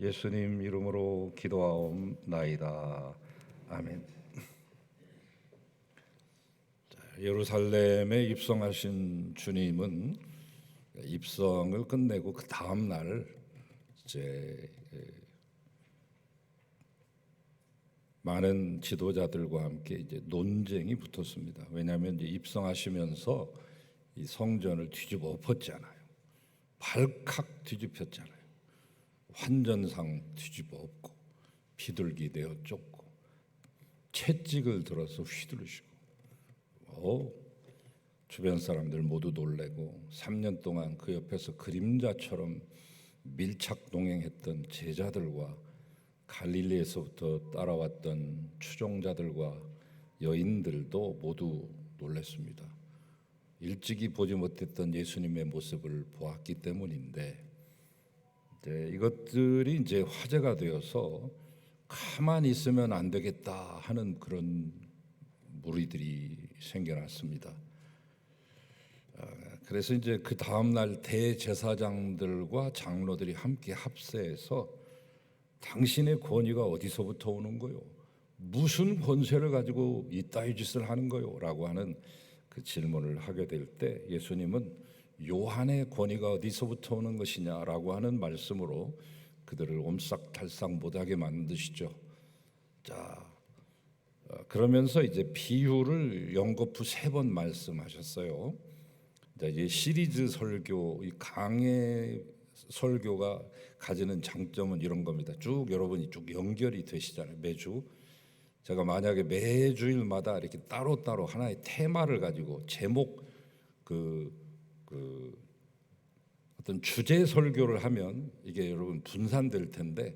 예수님 이름으로 기도하옵나이다. 아멘. 예루살렘에 입성하신 주님은 입성을 끝내고 그 다음 날 이제 많은 지도자들과 함께 이제 논쟁이 붙었습니다. 왜냐하면 이제 입성하시면서 이 성전을 뒤집어 엎었잖아요. 발칵 뒤집혔잖아요. 환전상 뒤집어 엎고 비둘기 내어 쫓고 채찍을 들어서 휘두르시고 주변 사람들 모두 놀래고 3년 동안 그 옆에서 그림자처럼 밀착 동행했던 제자들과 갈릴리에서부터 따라왔던 추종자들과 여인들도 모두 놀랐습니다. 일찍이 보지 못했던 예수님의 모습을 보았기 때문인데 이것들이 이제 화제가 되어서 가만히 있으면 안 되겠다 하는 그런 무리들이 생겨났습니다. 그래서 이제 그 다음 날 대제사장들과 장로들이 함께 합세해서 당신의 권위가 어디서부터 오는 거요? 무슨 권세를 가지고 이따위 짓을 하는 거요? 라고 하는 그 질문을 하게 될 때 예수님은 요한의 권위가 어디서부터 오는 것이냐라고 하는 말씀으로 그들을 옴싹달싹 못하게 만드시죠. 자, 그러면서 이제 비유를 연거푸 3번 말씀하셨어요. 이 시리즈 설교, 이 강의 설교가 가지는 장점은 이런 겁니다. 쭉 여러분이 쭉 연결이 되시잖아요. 매주 제가 만약에 매주일마다 이렇게 따로따로 하나의 테마를 가지고 제목 어떤 주제 설교를 하면 이게 여러분 분산될 텐데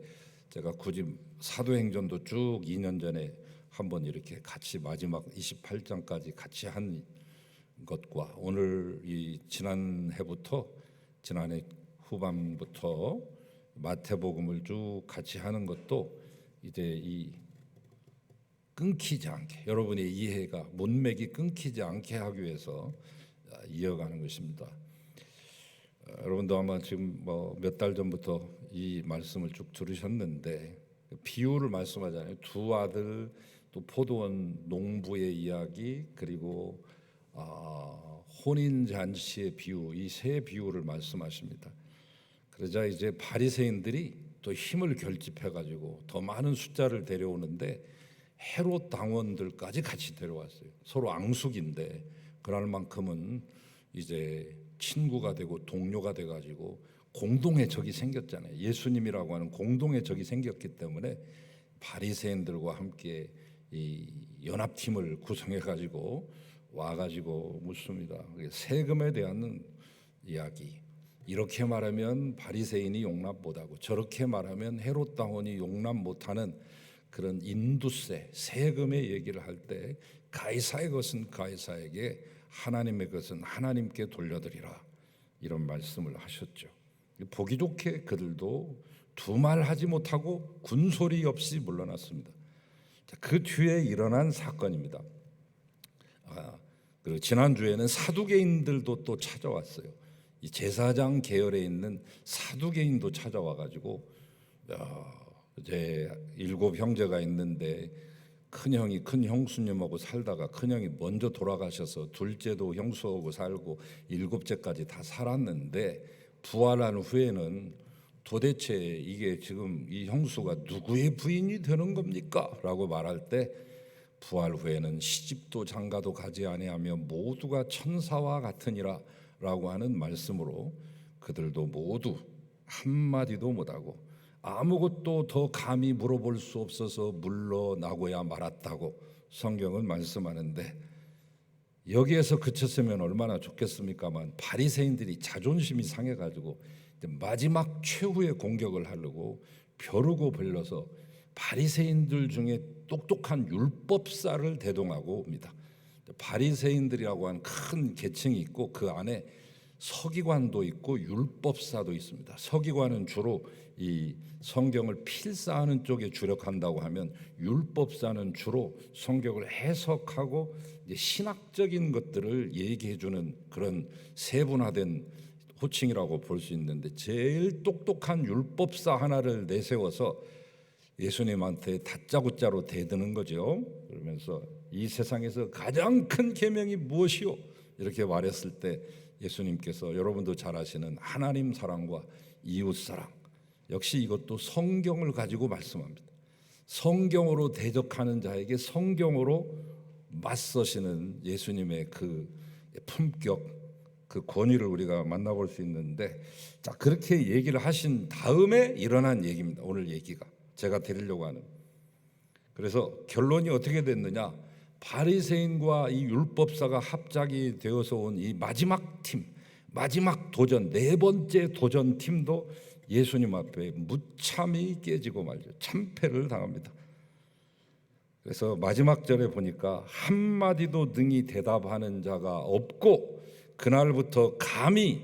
제가 굳이 사도행전도 쭉 2년 전에 한번 이렇게 같이 마지막 28장까지 같이 한 것과 오늘 이 지난해 후반부터 마태복음을 쭉 같이 하는 것도 이제 이 끊기지 않게 여러분의 이해가 문맥이 끊기지 않게 하기 위해서 이어가는 것입니다. 여러분도 아마 지금 몇 달 전부터 이 말씀을 쭉 들으셨는데 비유를 말씀하잖아요. 2 아들 또 포도원 농부의 이야기 그리고 혼인 잔치의 비유 이 3 비유를 말씀하십니다. 그러자 이제 바리새인들이 또 힘을 결집해 가지고 더 많은 숫자를 데려오는데 헤롯 당원들까지 같이 데려왔어요. 서로 앙숙인데 그럴 만큼은 이제 친구가 되고 동료가 돼 가지고 공동의 적이 생겼잖아요. 예수님이라고 하는 공동의 적이 생겼기 때문에 바리새인들과 함께 이 연합팀을 구성해 가지고 와 가지고 묻습니다. 세금에 대한 이야기. 이렇게 말하면 바리새인이 용납 못하고 저렇게 말하면 헤롯 당원이 용납 못하는 그런 인두세, 세금의 얘기를 할 때 가이사의 것은 가이사에게 하나님의 것은 하나님께 돌려드리라 이런 말씀을 하셨죠. 보기 좋게 그들도 두말하지 못하고 군소리 없이 물러났습니다. 그 뒤에 일어난 사건입니다. 그리고 지난주에는 사두개인들도 또 찾아왔어요. 이 제사장 계열에 있는 사두개인도 찾아와가지고 이제 7 형제가 있는데 큰형이 큰 형수님하고 살다가 큰형이 먼저 돌아가셔서 둘째도 형수하고 살고 7째까지 다 살았는데 부활한 후에는 도대체 이게 지금 이 형수가 누구의 부인이 되는 겁니까? 라고 말할 때 부활 후에는 시집도 장가도 가지 아니하며 모두가 천사와 같으니라 라고 하는 말씀으로 그들도 모두 한마디도 못하고 아무것도 더 감히 물어볼 수 없어서 물러나고야 말았다고 성경은 말씀하는데 여기에서 그쳤으면 얼마나 좋겠습니까만 바리새인들이 자존심이 상해가지고 마지막 최후의 공격을 하려고 벼르고 벌려서 바리새인들 중에 똑똑한 율법사를 대동하고 옵니다. 바리새인들이라고 하는 큰 계층이 있고 그 안에 서기관도 있고 율법사도 있습니다. 서기관은 주로 이 성경을 필사하는 쪽에 주력한다고 하면 율법사는 주로 성경을 해석하고 이제 신학적인 것들을 얘기해 주는 그런 세분화된 호칭이라고 볼 수 있는데 제일 똑똑한 율법사 하나를 내세워서 예수님한테 다짜고짜로 대드는 거죠. 그러면서 이 세상에서 가장 큰 계명이 무엇이요? 이렇게 말했을 때 예수님께서 여러분도 잘 아시는 하나님 사랑과 이웃 사랑, 역시 이것도 성경을 가지고 말씀합니다. 성경으로 대적하는 자에게 성경으로 맞서시는 예수님의 그 품격, 그 권위를 우리가 만나볼 수 있는데, 자, 그렇게 얘기를 하신 다음에 일어난 얘기입니다. 오늘 얘기가 제가 드리려고 하는. 그래서 결론이 어떻게 됐느냐? 바리새인과 이 율법사가 합작이 되어서 온 이 마지막 팀, 마지막 도전, 네 번째 도전 팀도 예수님 앞에 무참히 깨지고 말죠. 참패를 당합니다. 그래서 마지막 절에 보니까 한마디도 능히 대답하는 자가 없고 그날부터 감히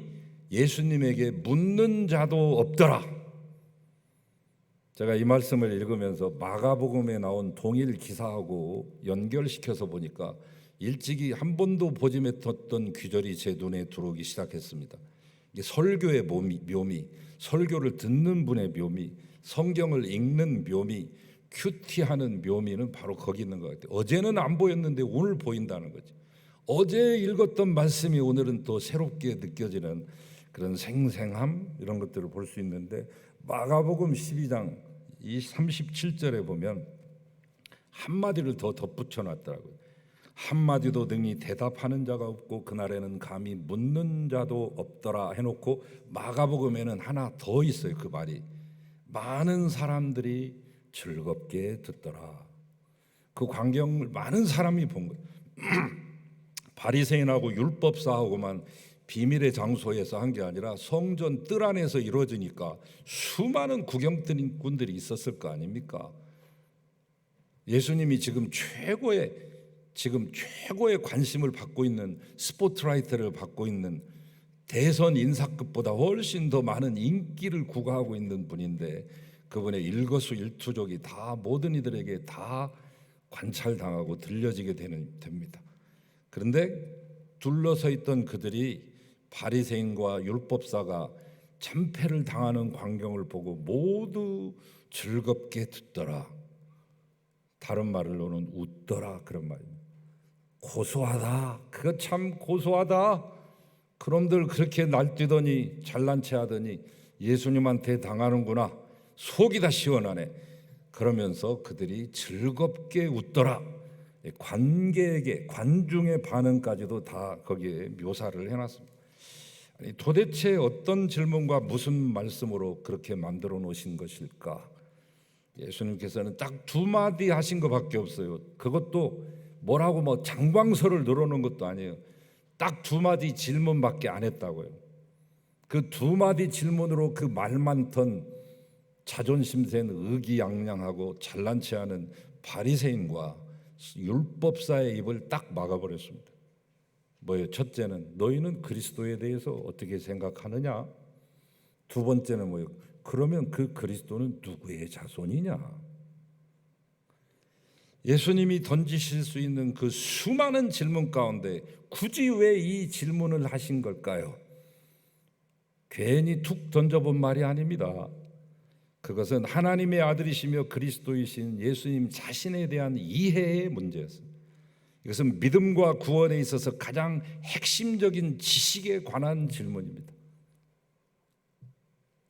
예수님에게 묻는 자도 없더라. 제가 이 말씀을 읽으면서 마가복음에 나온 동일 기사하고 연결시켜서 보니까 일찍이 한 번도 보지 못했던 귀절이 제 눈에 들어오기 시작했습니다. 이게 설교의 묘미, 설교를 듣는 분의 묘미, 성경을 읽는 묘미, 큐티하는 묘미는 바로 거기 있는 것 같아요. 어제는 안 보였는데 오늘 보인다는 거죠. 어제 읽었던 말씀이 오늘은 또 새롭게 느껴지는 그런 생생함, 이런 것들을 볼 수 있는데, 마가복음 12장 이 37절에 보면 한마디를 더 덧붙여 놨더라고요. 한마디도 능히 대답하는 자가 없고 그날에는 감히 묻는 자도 없더라 해놓고 마가복음에는 하나 더 있어요. 그 말이 많은 사람들이 즐겁게 듣더라. 그 광경을 많은 사람이 본 거예요. 바리새인하고 율법사하고만 비밀의 장소에서 한 게 아니라 성전 뜰 안에서 이루어지니까 수많은 구경꾼들이 있었을 거 아닙니까? 예수님이 지금 최고의 관심을 받고 있는, 스포트라이트를 받고 있는 대선 인사급보다 훨씬 더 많은 인기를 구가하고 있는 분인데, 그분의 일거수일투족이 다 모든 이들에게 다 관찰당하고 들려지게 됩니다. 그런데 둘러서 있던 그들이 바리새인과 율법사가 참패를 당하는 광경을 보고 모두 즐겁게 듣더라. 다른 말로는 웃더라, 그런 말입니다. 고소하다. 그거 참 고소하다. 그놈들 그렇게 날뛰더니 잘난 체 하더니 예수님한테 당하는구나. 속이 다 시원하네. 그러면서 그들이 즐겁게 웃더라. 관객의, 관중의 반응까지도 다 거기에 묘사를 해놨습니다. 아니, 도대체 어떤 질문과 무슨 말씀으로 그렇게 만들어 놓으신 것일까? 예수님께서는 딱 두 마디 하신 것밖에 없어요. 그것도 뭐라고 장광설을 늘어놓은 것도 아니에요. 딱 두 마디 질문밖에 안 했다고요. 그 두 마디 질문으로 그 말 많던 자존심 센 의기양양하고 잘난 체하는 바리새인과 율법사의 입을 딱 막아버렸습니다. 뭐예요? 첫째는 너희는 그리스도에 대해서 어떻게 생각하느냐? 두 번째는 뭐예요? 그러면 그 그리스도는 누구의 자손이냐? 예수님이 던지실 수 있는 그 수많은 질문 가운데 굳이 왜 이 질문을 하신 걸까요? 괜히 툭 던져본 말이 아닙니다. 그것은 하나님의 아들이시며 그리스도이신 예수님 자신에 대한 이해의 문제였습니다. 이것은 믿음과 구원에 있어서 가장 핵심적인 지식에 관한 질문입니다.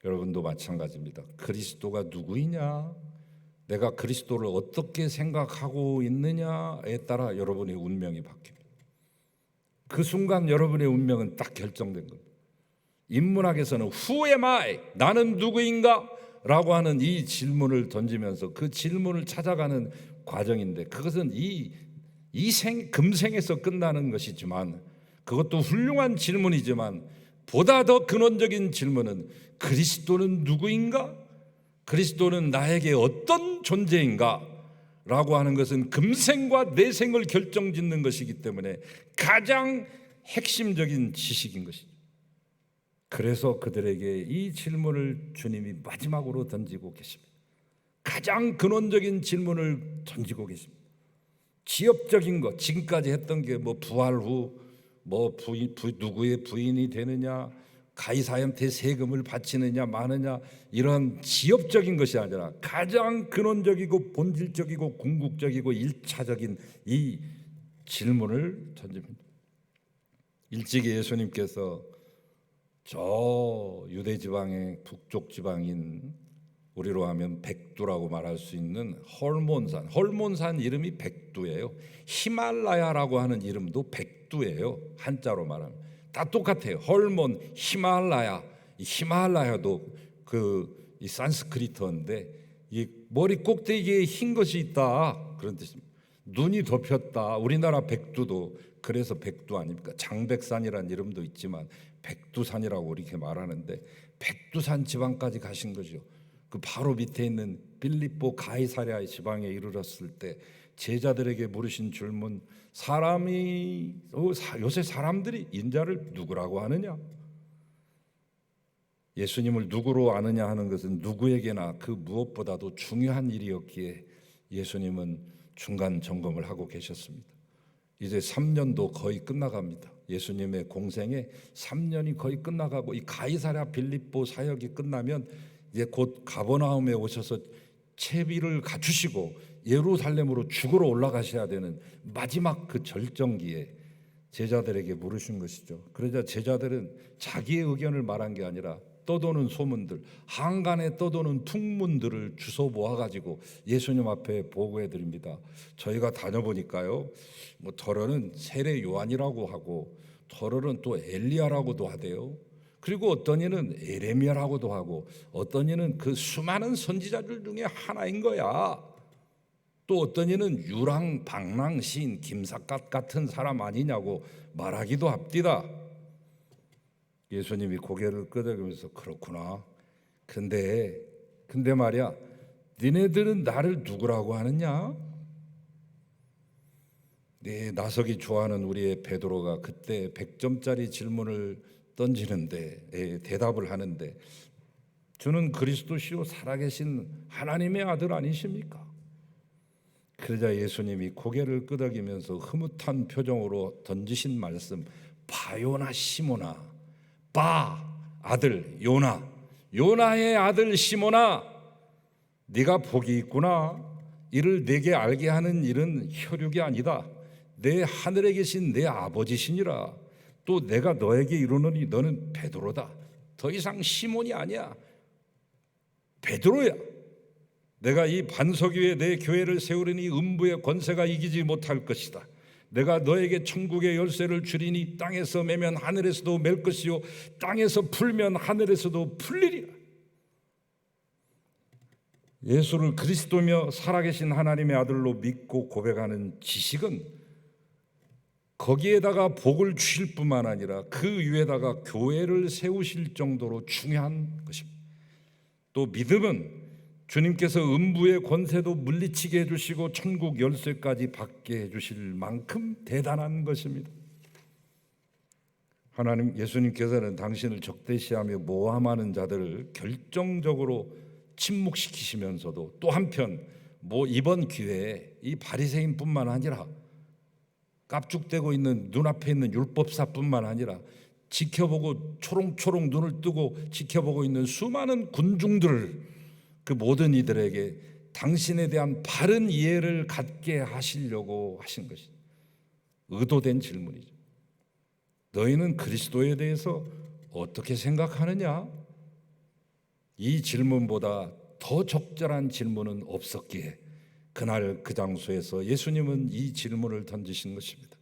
여러분도 마찬가지입니다. 그리스도가 누구이냐? 내가 그리스도를 어떻게 생각하고 있느냐에 따라 여러분의 운명이 바뀝니다. 그 순간 여러분의 운명은 딱 결정된 겁니다. 인문학에서는 Who am I? 나는 누구인가? 라고 하는 이 질문을 던지면서 그 질문을 찾아가는 과정인데, 그것은 금생에서 끝나는 것이지만, 그것도 훌륭한 질문이지만 보다 더 근원적인 질문은 그리스도는 누구인가? 그리스도는 나에게 어떤 존재인가? 라고 하는 것은 금생과 내생을 결정짓는 것이기 때문에 가장 핵심적인 지식인 것이죠. 그래서 그들에게 이 질문을 주님이 마지막으로 던지고 계십니다. 가장 근원적인 질문을 던지고 계십니다. 지엽적인 것, 지금까지 했던 게 부활 후 누구의 부인이 되느냐, 가이사한테 세금을 바치느냐 마느냐 이런 지엽적인 것이 아니라 가장 근원적이고 본질적이고 궁극적이고 일차적인 이 질문을 던집니다. 일찍이 예수님께서 저 유대 지방의 북쪽 지방인 우리로 하면 백두라고 말할 수 있는 헐몬산 이름이 백두예요. 히말라야라고 하는 이름도 백두예요. 한자로 말하면 다 똑같아요. 헐몬, 히말라야. 이 히말라야도 이 산스크리트어인데 이 머리 꼭대기에 흰 것이 있다 그런 뜻입니다. 눈이 덮였다. 우리나라 백두도 그래서 백두 아닙니까? 장백산이라는 이름도 있지만 백두산이라고 이렇게 말하는데 백두산 지방까지 가신 거죠. 그 바로 밑에 있는 빌립보 가이사랴 지방에 이르렀을 때 제자들에게 물으신 질문, 요새 사람들이 인자를 누구라고 하느냐? 예수님을 누구로 아느냐 하는 것은 누구에게나 그 무엇보다도 중요한 일이었기에 예수님은 중간 점검을 하고 계셨습니다. 이제 3년도 거의 끝나갑니다. 예수님의 공생에 3년이 거의 끝나가고 이 가이사랴 빌립보 사역이 끝나면 이제 곧 가버나움에 오셔서 채비를 갖추시고 예루살렘으로 죽으러 올라가셔야 되는 마지막 그 절정기에 제자들에게 물으신 것이죠. 그러자 제자들은 자기의 의견을 말한 게 아니라 떠도는 소문들, 한간에 떠도는 풍문들을 주워 모아가지고 예수님 앞에 보고해 드립니다. 저희가 다녀보니까요, 뭐 덜어는 세례 요한이라고 하고 덜어는 또 엘리야라고도 하대요. 그리고 어떤 이는 에레미야라고도 하고 어떤 이는 그 수많은 선지자들 중에 하나인 거야. 또 어떤 이는 유랑 방랑 시인 김삿갓 같은 사람 아니냐고 말하기도 합디다. 예수님이 고개를 끄덕이면서 그렇구나. 근데 말이야, 니네들은 나를 누구라고 하느냐? 네, 나서기 좋아하는 우리의 베드로가 그때 100점짜리 질문을 던지는데 대답을 하는데, 주는 그리스도시요 살아계신 하나님의 아들 아니십니까? 그러자 예수님이 고개를 끄덕이면서 흐뭇한 표정으로 던지신 말씀, 바요나 시모나, 바 아들 요나의 아들 시모나, 네가 복이 있구나. 이를 내게 알게 하는 일은 혈육이 아니다. 내 하늘에 계신 내 아버지시니라. 또 내가 너에게 이르노니 너는 베드로다. 더 이상 시몬이 아니야, 베드로야. 내가 이 반석 위에 내 교회를 세우리니 음부의 권세가 이기지 못할 것이다. 내가 너에게 천국의 열쇠를 주리니 땅에서 매면 하늘에서도 맬 것이요 땅에서 풀면 하늘에서도 풀리리라. 예수를 그리스도며 살아계신 하나님의 아들로 믿고 고백하는 지식은 거기에다가 복을 주실 뿐만 아니라 그 위에다가 교회를 세우실 정도로 중요한 것입니다. 또 믿음은 주님께서 음부의 권세도 물리치게 해주시고 천국 열쇠까지 받게 해주실 만큼 대단한 것입니다. 하나님, 예수님께서는 당신을 적대시하며 모함하는 자들을 결정적으로 침묵시키시면서도 또 한편 이번 기회에 이 바리새인뿐만 아니라 깝죽대고 있는 눈앞에 있는 율법사뿐만 아니라 지켜보고 초롱초롱 눈을 뜨고 지켜보고 있는 수많은 군중들을, 그 모든 이들에게 당신에 대한 바른 이해를 갖게 하시려고 하신 것이 의도된 질문이죠. 너희는 그리스도에 대해서 어떻게 생각하느냐? 이 질문보다 더 적절한 질문은 없었기에 그날 그 장소에서 예수님은 이 질문을 던지신 것입니다.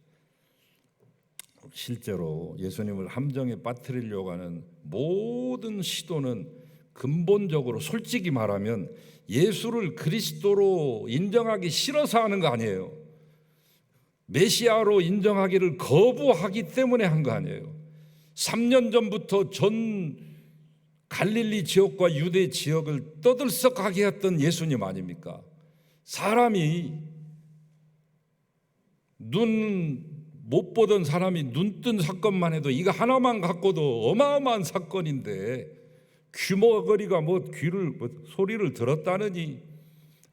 실제로 예수님을 함정에 빠뜨리려고 하는 모든 시도는 근본적으로 솔직히 말하면 예수를 그리스도로 인정하기 싫어서 하는 거 아니에요. 메시아로 인정하기를 거부하기 때문에 한 거 아니에요. 3년 전부터 전 갈릴리 지역과 유대 지역을 떠들썩하게 했던 예수님 아닙니까? 사람이 눈 못 보던 사람이 눈 뜬 사건만 해도 이거 하나만 갖고도 어마어마한 사건인데, 귀머거리가 귀를 소리를 들었다느니,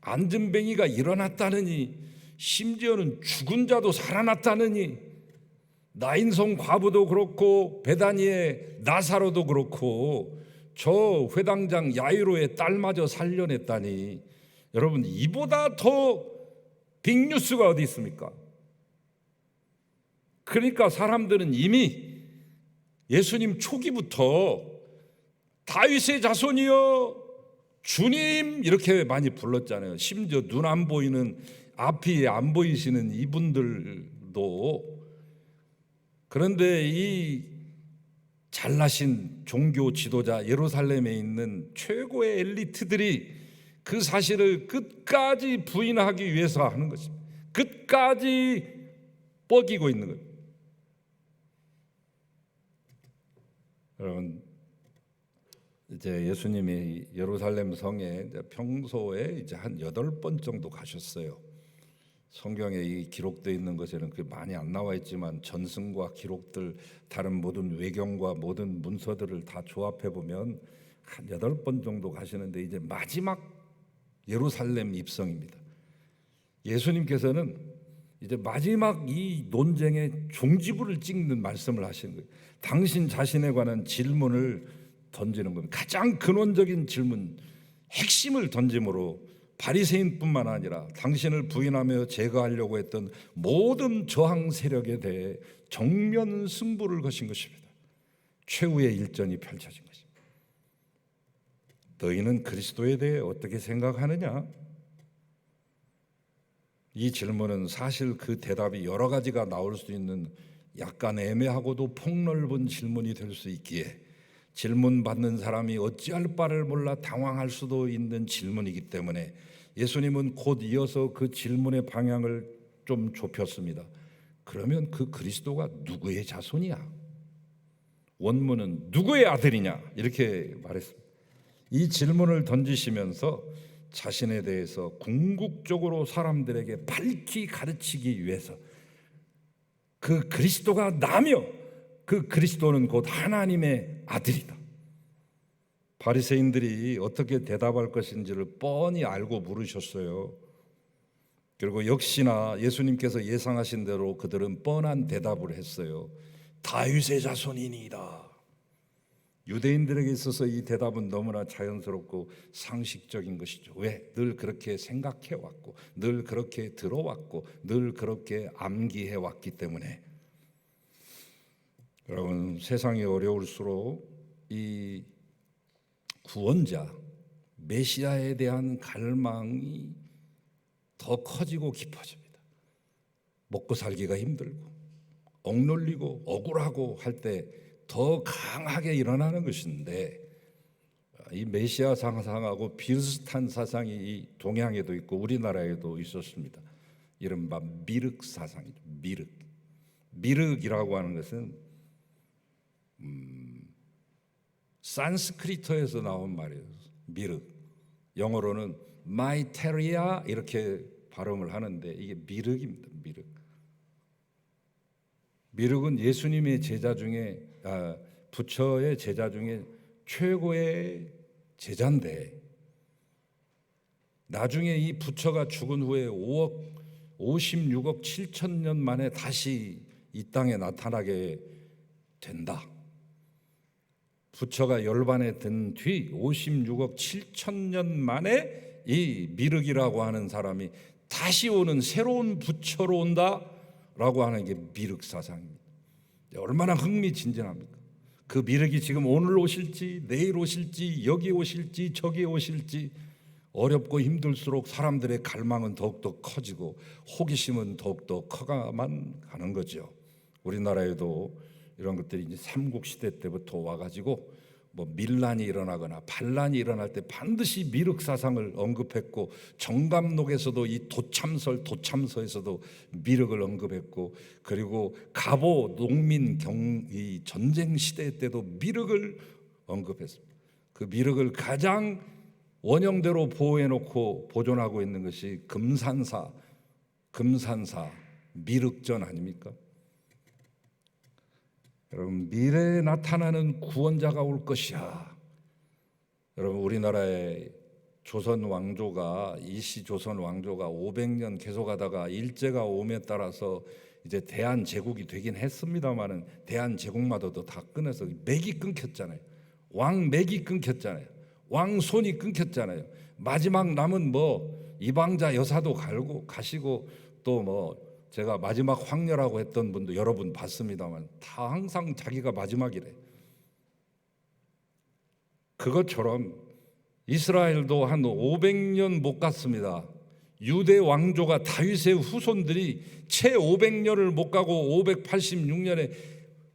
안전뱅이가 일어났다느니, 심지어는 죽은 자도 살아났다느니, 나인성 과부도 그렇고 베다니의 나사로도 그렇고 저 회당장 야이로의 딸마저 살려냈다니, 여러분 이보다 더 빅뉴스가 어디 있습니까? 그러니까 사람들은 이미 예수님 초기부터 다윗의 자손이여 주님 이렇게 많이 불렀잖아요. 심지어 눈 안 보이는, 앞이 안 보이시는 이분들도. 그런데 이 잘나신 종교 지도자 예루살렘에 있는 최고의 엘리트들이 그 사실을 끝까지 부인하기 위해서 하는 것입니다. 끝까지 뻐기고 있는 거예요. 여러분, 이제 예수님이 예루살렘 성에 평소에 이제 한 8번 정도 가셨어요. 성경에 이 기록되어 있는 것에는 그 많이 안 나와 있지만 전승과 기록들, 다른 모든 외경과 모든 문서들을 다 조합해 보면 한 8번 정도 가시는데, 이제 마지막 예루살렘 입성입니다. 예수님께서는 이제 마지막 이 논쟁의 종지부를 찍는 말씀을 하시는 거예요. 당신 자신에 관한 질문을 던지는 겁니다. 가장 근원적인 질문, 핵심을 던짐으로 바리새인뿐만 아니라 당신을 부인하며 제거하려고 했던 모든 저항 세력에 대해 정면 승부를 거신 것입니다. 최후의 일전이 펼쳐진 것입니다. 너희는 그리스도에 대해 어떻게 생각하느냐? 이 질문은 사실 그 대답이 여러 가지가 나올 수 있는 약간 애매하고도 폭넓은 질문이 될 수 있기에 질문 받는 사람이 어찌할 바를 몰라 당황할 수도 있는 질문이기 때문에 예수님은 곧 이어서 그 질문의 방향을 좀 좁혔습니다. 그러면 그 그리스도가 누구의 자손이야? 원문은 누구의 아들이냐? 이렇게 말했습니다. 이 질문을 던지시면서 자신에 대해서 궁극적으로 사람들에게 밝히 가르치기 위해서 그 그리스도가 나며 그 그리스도는 곧 하나님의 아들이다. 바리새인들이 어떻게 대답할 것인지를 뻔히 알고 물으셨어요. 그리고 역시나 예수님께서 예상하신 대로 그들은 뻔한 대답을 했어요. 다윗의 자손이니이다. 유대인들에게 있어서 이 대답은 너무나 자연스럽고 상식적인 것이죠. 왜? 늘 그렇게 생각해왔고 늘 그렇게 들어왔고 늘 그렇게 암기해왔기 때문에. 여러분, 세상이 어려울수록 이 구원자 메시아에 대한 갈망이 더 커지고 깊어집니다. 먹고 살기가 힘들고 억눌리고 억울하고 할 때 더 강하게 일어나는 것인데, 이 메시아 상상하고 비슷한 사상이 이 동양에도 있고 우리나라에도 있었습니다. 이른바 미륵 사상이죠. 미륵이라고 하는 것은 산스크리트에서 나온 말이에요. 미륵, 영어로는 마이테리아 이렇게 발음을 하는데 이게 미륵입니다. 미륵은 예수님의 제자 중에 부처의 제자 중에 최고의 제자인데, 나중에 이 부처가 죽은 후에 56억 7천 년 만에 다시 이 땅에 나타나게 된다. 부처가 열반에 든 뒤 56억 7천 년 만에 이 미륵이라고 하는 사람이 다시 오는 새로운 부처로 온다라고 하는 게 미륵 사상입니다. 얼마나 흥미진진합니까? 그 미륵이 지금 오늘 오실지 내일 오실지 여기 오실지 저기 오실지 어렵고 힘들수록 사람들의 갈망은 더욱더 커지고 호기심은 더욱더 커가만 가는 거죠. 우리나라에도 이런 것들이 이제 삼국시대 때부터 와가지고 뭐 밀란이 일어나거나 반란이 일어날 때 반드시 미륵 사상을 언급했고, 정감록에서도 이 도참서에서도 미륵을 언급했고, 그리고 갑오 농민 이 전쟁 시대 때도 미륵을 언급했습니다. 그 미륵을 가장 원형대로 보호해놓고 보존하고 있는 것이 금산사 미륵전 아닙니까? 여러분, 미래에 나타나는 구원자가 올 것이야. 여러분, 우리나라의 조선 왕조가 이씨 조선 왕조가 500년 계속하다가 일제가 오에 따라서 이제 대한 제국이 되긴 했습니다만은 대한 제국마저도 다 끊어서 맥이 끊겼잖아요. 왕 맥이 끊겼잖아요. 왕 손이 끊겼잖아요. 마지막 남은 뭐 이방자 여사도 가시고 또 뭐 제가 마지막 황녀라고 했던 분도 여러분 봤습니다만 다 항상 자기가 마지막이래. 그것처럼 이스라엘도 한 500년 못 갔습니다. 유대 왕조가 다윗의 후손들이 채 500년을 못 가고 586년에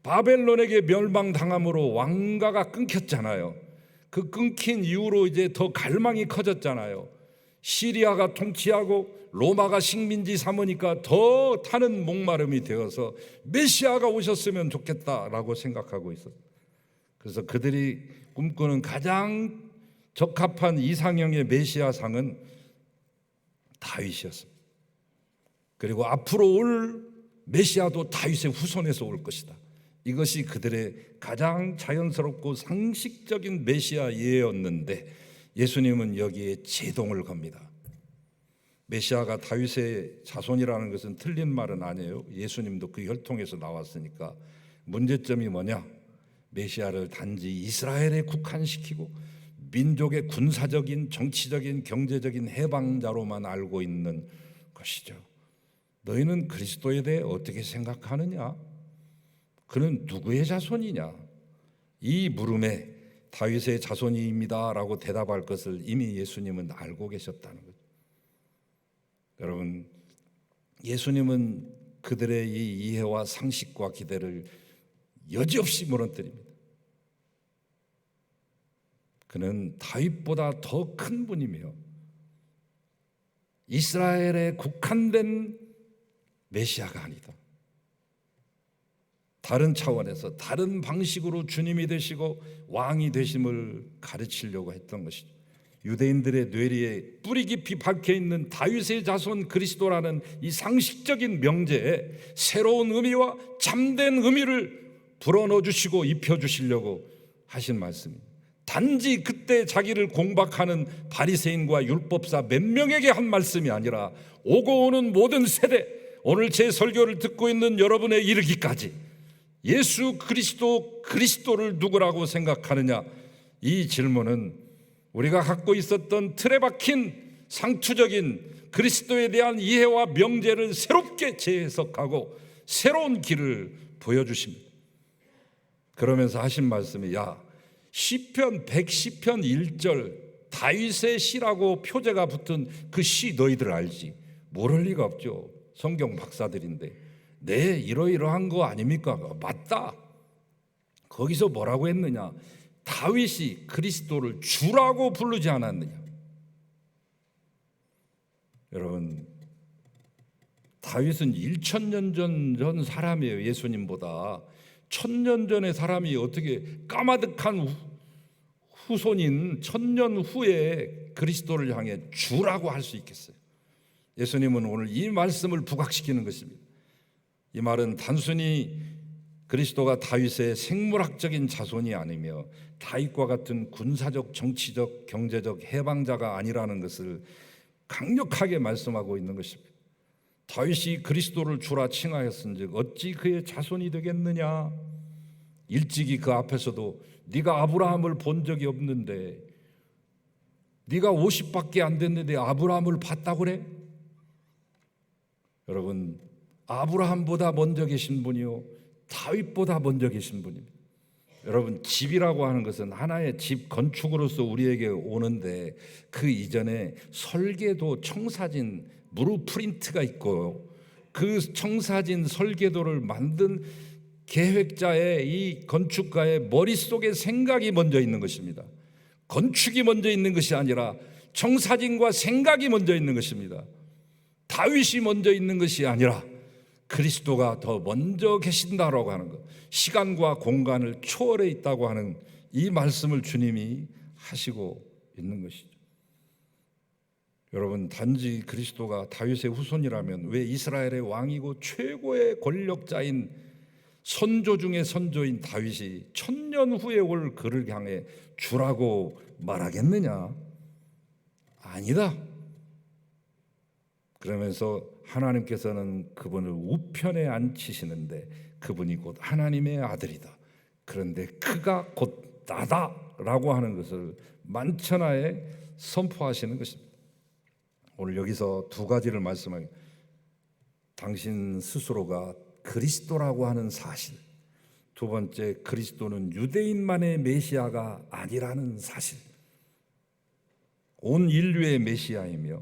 바벨론에게 멸망당함으로 왕가가 끊겼잖아요. 그 끊긴 이후로 이제 더 갈망이 커졌잖아요. 시리아가 통치하고 로마가 식민지 삼으니까 더 타는 목마름이 되어서 메시아가 오셨으면 좋겠다라고 생각하고 있었어요. 그래서 그들이 꿈꾸는 가장 적합한 이상형의 메시아상은 다윗이었습니다. 그리고 앞으로 올 메시아도 다윗의 후손에서 올 것이다. 이것이 그들의 가장 자연스럽고 상식적인 메시아 예였는데 예수님은 여기에 제동을 겁니다. 메시아가 다윗의 자손이라는 것은 틀린 말은 아니에요. 예수님도 그 혈통에서 나왔으니까. 문제점이 뭐냐? 메시아를 단지 이스라엘에 국한시키고 민족의 군사적인, 정치적인, 경제적인 해방자로만 알고 있는 것이죠. 너희는 그리스도에 대해 어떻게 생각하느냐? 그는 누구의 자손이냐? 이 물음에 다윗의 자손입니다 라고 대답할 것을 이미 예수님은 알고 계셨다는 거죠. 여러분, 예수님은 그들의 이 이해와 상식과 기대를 여지없이 무너뜨립니다. 그는 다윗보다 더 큰 분이며 이스라엘에 국한된 메시아가 아니다. 다른 차원에서 다른 방식으로 주님이 되시고 왕이 되심을 가르치려고 했던 것이죠. 유대인들의 뇌리에 뿌리 깊이 박혀있는 다윗의 자손 그리스도라는 이 상식적인 명제에 새로운 의미와 참된 의미를 불어넣어 주시고 입혀주시려고 하신 말씀입니다. 단지 그때 자기를 공박하는 바리새인과 율법사 몇 명에게 한 말씀이 아니라 오고 오는 모든 세대, 오늘 제 설교를 듣고 있는 여러분에 이르기까지 예수 그리스도를 누구라고 생각하느냐? 이 질문은 우리가 갖고 있었던 틀에 박힌 상투적인 그리스도에 대한 이해와 명제를 새롭게 재해석하고 새로운 길을 보여주십니다. 그러면서 하신 말씀이 시편 110편 1절 다윗의 시라고 표제가 붙은 그 시 너희들 알지? 모를 리가 없죠. 성경 박사들인데. 네, 이러이러한 거 아닙니까? 맞다. 거기서 뭐라고 했느냐? 다윗이 그리스도를 주라고 부르지 않았느냐? 여러분, 다윗은 1000년 전 사람이에요. 예수님보다 1000년 전의 사람이 어떻게 까마득한 후손인 1000년 후에 그리스도를 향해 주라고 할 수 있겠어요? 예수님은 오늘 이 말씀을 부각시키는 것입니다. 이 말은 단순히 그리스도가 다윗의 생물학적인 자손이 아니며 다윗과 같은 군사적, 정치적, 경제적 해방자가 아니라는 것을 강력하게 말씀하고 있는 것입니다. 다윗이 그리스도를 주라 칭하였은즉 어찌 그의 자손이 되겠느냐? 일찍이 그 앞에서도 네가 아브라함을 본 적이 없는데, 네가 50밖에 안 됐는데 아브라함을 봤다고 그래? 여러분, 아브라함보다 먼저 계신 분이요 다윗보다 먼저 계신 분입니다. 여러분, 집이라고 하는 것은 하나의 집 건축으로서 우리에게 오는데 그 이전에 설계도, 청사진, 무릎 프린트가 있고 그 청사진 설계도를 만든 계획자의, 이 건축가의 머릿속에 생각이 먼저 있는 것입니다. 건축이 먼저 있는 것이 아니라 청사진과 생각이 먼저 있는 것입니다. 다윗이 먼저 있는 것이 아니라 그리스도가 더 먼저 계신다라고 하는 것, 시간과 공간을 초월해 있다고 하는 이 말씀을 주님이 하시고 있는 것이죠. 여러분, 단지 그리스도가 다윗의 후손이라면 왜 이스라엘의 왕이고 최고의 권력자인 선조 중의 선조인 다윗이 1000년 후에 올 그를 향해 주라고 말하겠느냐? 아니다. 그러면서 하나님께서는 그분을 우편에 앉히시는데 그분이 곧 하나님의 아들이다. 그런데 그가 곧 나다라고 하는 것을 만천하에 선포하시는 것입니다. 오늘 여기서 두 가지를 말씀하기, 당신 스스로가 그리스도라고 하는 사실, 두 번째, 그리스도는 유대인만의 메시아가 아니라는 사실. 온 인류의 메시아이며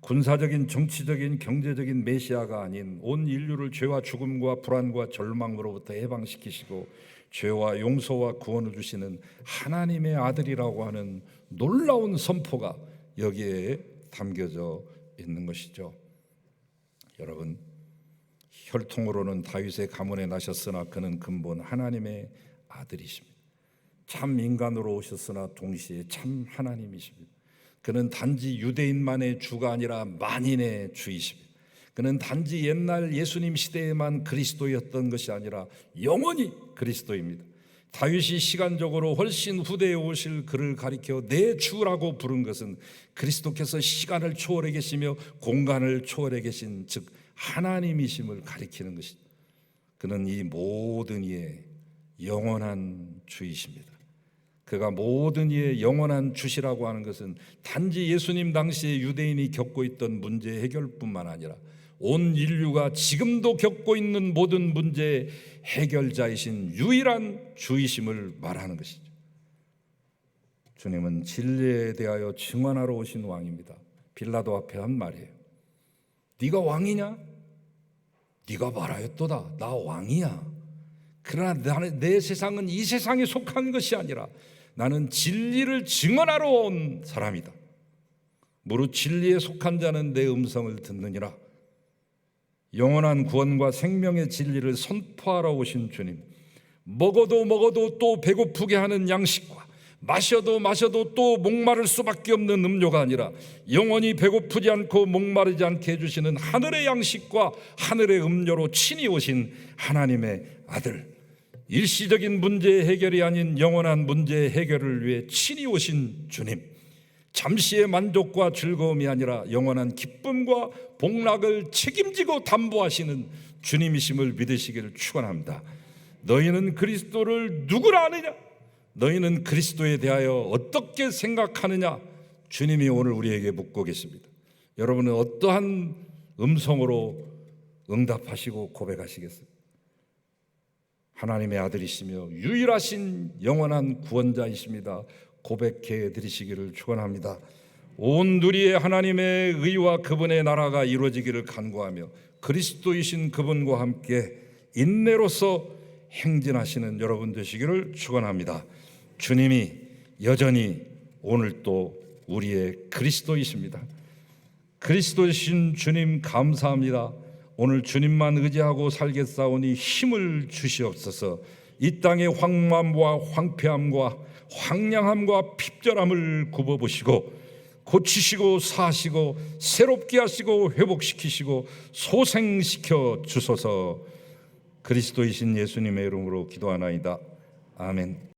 군사적인, 정치적인, 경제적인 메시아가 아닌 온 인류를 죄와 죽음과 불안과 절망으로부터 해방시키시고 죄와 용서와 구원을 주시는 하나님의 아들이라고 하는 놀라운 선포가 여기에 담겨져 있는 것이죠. 여러분, 혈통으로는 다윗의 가문에 나셨으나 그는 근본 하나님의 아들이십니다. 참 인간으로 오셨으나 동시에 참 하나님이십니다. 그는 단지 유대인만의 주가 아니라 만인의 주이십니다. 그는 단지 옛날 예수님 시대에만 그리스도였던 것이 아니라 영원히 그리스도입니다. 다윗이 시간적으로 훨씬 후대에 오실 그를 가리켜 내 주라고 부른 것은 그리스도께서 시간을 초월해 계시며 공간을 초월해 계신 즉 하나님이심을 가리키는 것입니다. 그는 이 모든 이의 영원한 주이십니다. 그가 모든 이의 영원한 주시라고 하는 것은 단지 예수님 당시에 유대인이 겪고 있던 문제 해결뿐만 아니라 온 인류가 지금도 겪고 있는 모든 문제의 해결자이신 유일한 주이심을 말하는 것이죠. 주님은 진리에 대하여 증언하러 오신 왕입니다. 빌라도 앞에 한 말이에요. 네가 왕이냐? 네가 말하였도다. 나 왕이야. 그러나 내 세상은 이 세상에 속한 것이 아니라 나는 진리를 증언하러 온 사람이다. 무릇 진리에 속한 자는 내 음성을 듣느니라. 영원한 구원과 생명의 진리를 선포하러 오신 주님, 먹어도 또 배고프게 하는 양식과 마셔도 또 목마를 수밖에 없는 음료가 아니라 영원히 배고프지 않고 목마르지 않게 해주시는 하늘의 양식과 하늘의 음료로 친히 오신 하나님의 아들, 일시적인 문제의 해결이 아닌 영원한 문제의 해결을 위해 친히 오신 주님, 잠시의 만족과 즐거움이 아니라 영원한 기쁨과 복락을 책임지고 담보하시는 주님이심을 믿으시기를 축원합니다. 너희는 그리스도를 누구라 아느냐? 너희는 그리스도에 대하여 어떻게 생각하느냐? 주님이 오늘 우리에게 묻고 계십니다. 여러분은 어떠한 음성으로 응답하시고 고백하시겠습니까? 하나님의 아들이시며 유일하신 영원한 구원자이십니다. 고백해 드리시기를 축원합니다. 온 누리의 하나님의 의와 그분의 나라가 이루어지기를 간구하며 그리스도이신 그분과 함께 인내로서 행진하시는 여러분 되시기를 축원합니다. 주님이 여전히 오늘 또 우리의 그리스도이십니다. 그리스도이신 주님 감사합니다. 오늘 주님만 의지하고 살겠사오니 힘을 주시옵소서. 이 땅의 황망함과 황폐함과 황량함과 핍절함을 굽어보시고 고치시고 사하시고 새롭게 하시고 회복시키시고 소생시켜 주소서. 그리스도이신 예수님의 이름으로 기도하나이다. 아멘.